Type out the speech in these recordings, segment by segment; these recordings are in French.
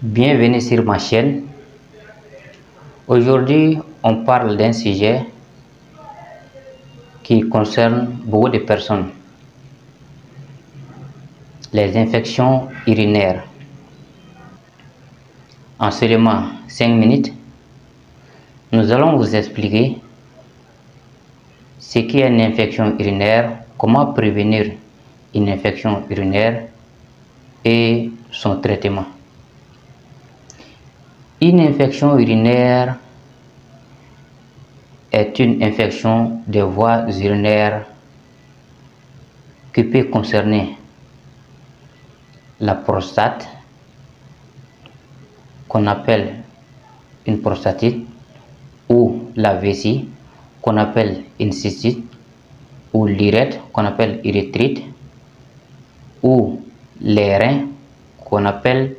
Bienvenue sur ma chaîne. Aujourd'hui, on parle d'un sujet qui concerne beaucoup de personnes. Les infections urinaires. En seulement 5 minutes, nous allons vous expliquer ce qu'est une infection urinaire, comment prévenir une infection urinaire et son traitement. Une infection urinaire est une infection des voies urinaires qui peut concerner la prostate, qu'on appelle une prostatite, ou la vessie, qu'on appelle une cystite, ou l'urètre, qu'on appelle urétrite, ou les reins, qu'on appelle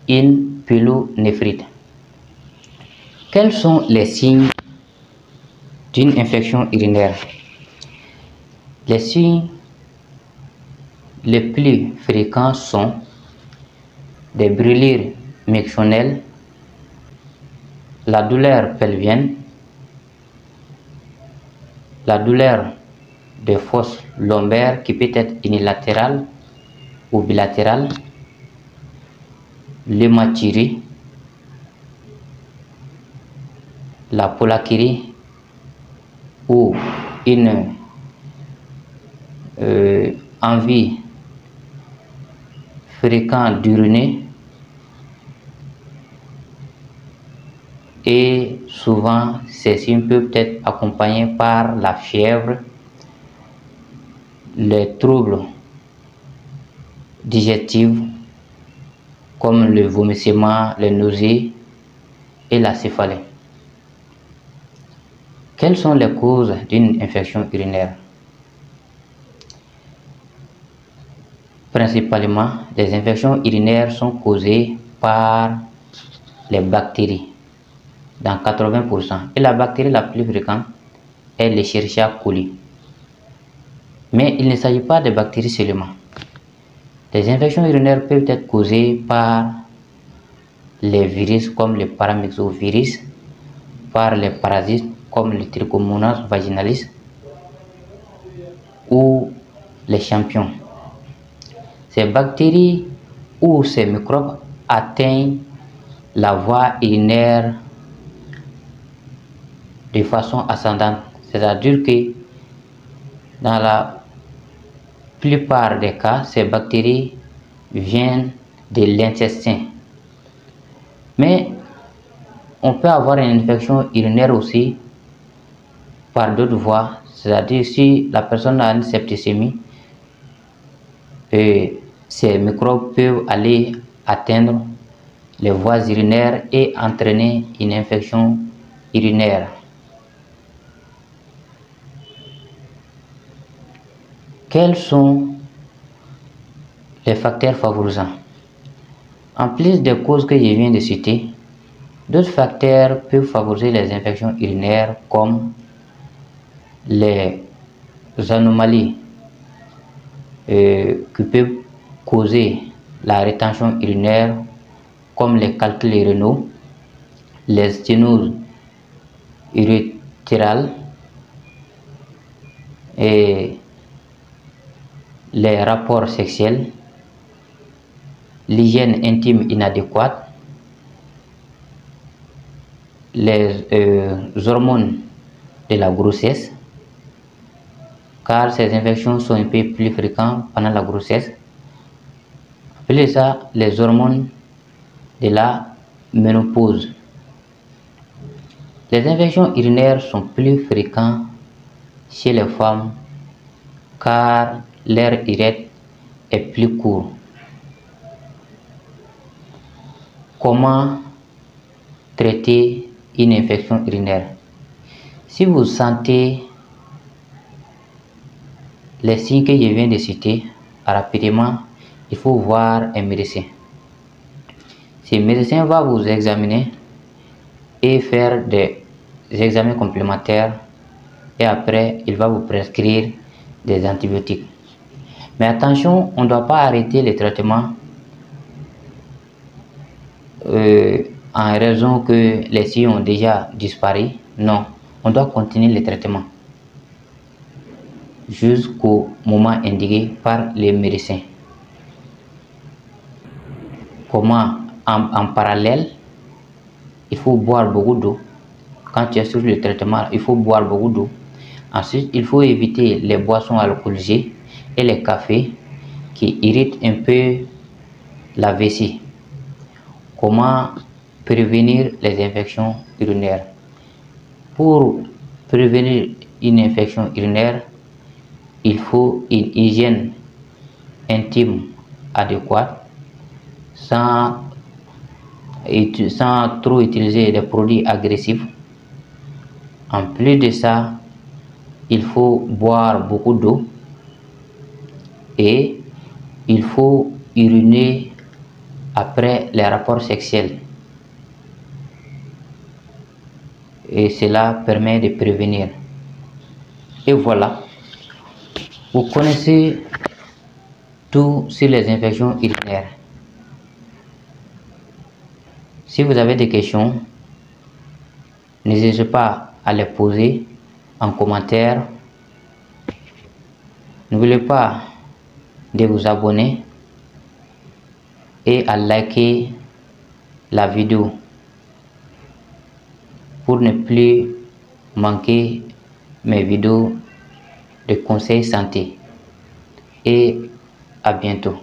une pyélonéphrite. Quels sont les signes d'une infection urinaire? Les signes les plus fréquents sont des brûlures mictionnelles, la douleur pelvienne, la douleur des fosses lombaires qui peut être unilatérale ou bilatérale, l'hématurie, la pollakirie ou une envie fréquente d'uriner, et souvent ces signes peuvent être accompagnés par la fièvre, les troubles digestifs comme le vomissement, les nausées et la céphalée. Quelles sont les causes d'une infection urinaire? Principalement, les infections urinaires sont causées par les bactéries, dans 80%. Et la bactérie la plus fréquente est l'Escherichia coli. Mais il ne s'agit pas de bactéries seulement. Les infections urinaires peuvent être causées par les virus comme le paramyxovirus, par les parasites comme le Trichomonas vaginalis ou les champignons. Ces bactéries ou ces microbes atteignent la voie urinaire de façon ascendante, c'est-à-dire que dans la plupart des cas, ces bactéries viennent de l'intestin. Mais on peut avoir une infection urinaire aussi par d'autres voies, c'est-à-dire si la personne a une septicémie, ces microbes peuvent aller atteindre les voies urinaires et entraîner une infection urinaire. Quels sont les facteurs favorisants? En plus des causes que je viens de citer, d'autres facteurs peuvent favoriser les infections urinaires comme les anomalies qui peuvent causer la rétention urinaire comme les calculs rénaux, les sténoses urétérales et les rapports sexuels, l'hygiène intime inadéquate, les hormones de la grossesse, car ces infections sont un peu plus fréquentes pendant la grossesse. Appelez ça les hormones de la ménopause. Les infections urinaires sont plus fréquentes chez les femmes car leur urètre est plus court. Comment traiter une infection urinaire? Si vous sentez les signes que je viens de citer, rapidement, il faut voir un médecin. Ce médecin va vous examiner et faire des examens complémentaires, et après, il va vous prescrire des antibiotiques. Mais attention, on ne doit pas arrêter le traitement en raison que les signes ont déjà disparu. Non, on doit continuer le traitement jusqu'au moment indiqué par les médecins. Comment? En parallèle, il faut boire beaucoup d'eau. Quand tu es sur le traitement, il faut boire beaucoup d'eau. Ensuite, il faut éviter les boissons alcoolisées et les cafés qui irritent un peu la vessie. Comment prévenir les infections urinaires? Pour prévenir une infection urinaire, il faut une hygiène intime adéquate sans trop utiliser des produits agressifs. En plus de ça, il faut boire beaucoup d'eau et il faut uriner après les rapports sexuels. Et cela permet de prévenir. Et voilà, vous connaissez tout sur les infections urinaires. Si vous avez des questions, n'hésitez pas à les poser en commentaire. N'oubliez pas de vous abonner et à liker la vidéo pour ne plus manquer mes vidéos de conseils santé. Et à bientôt.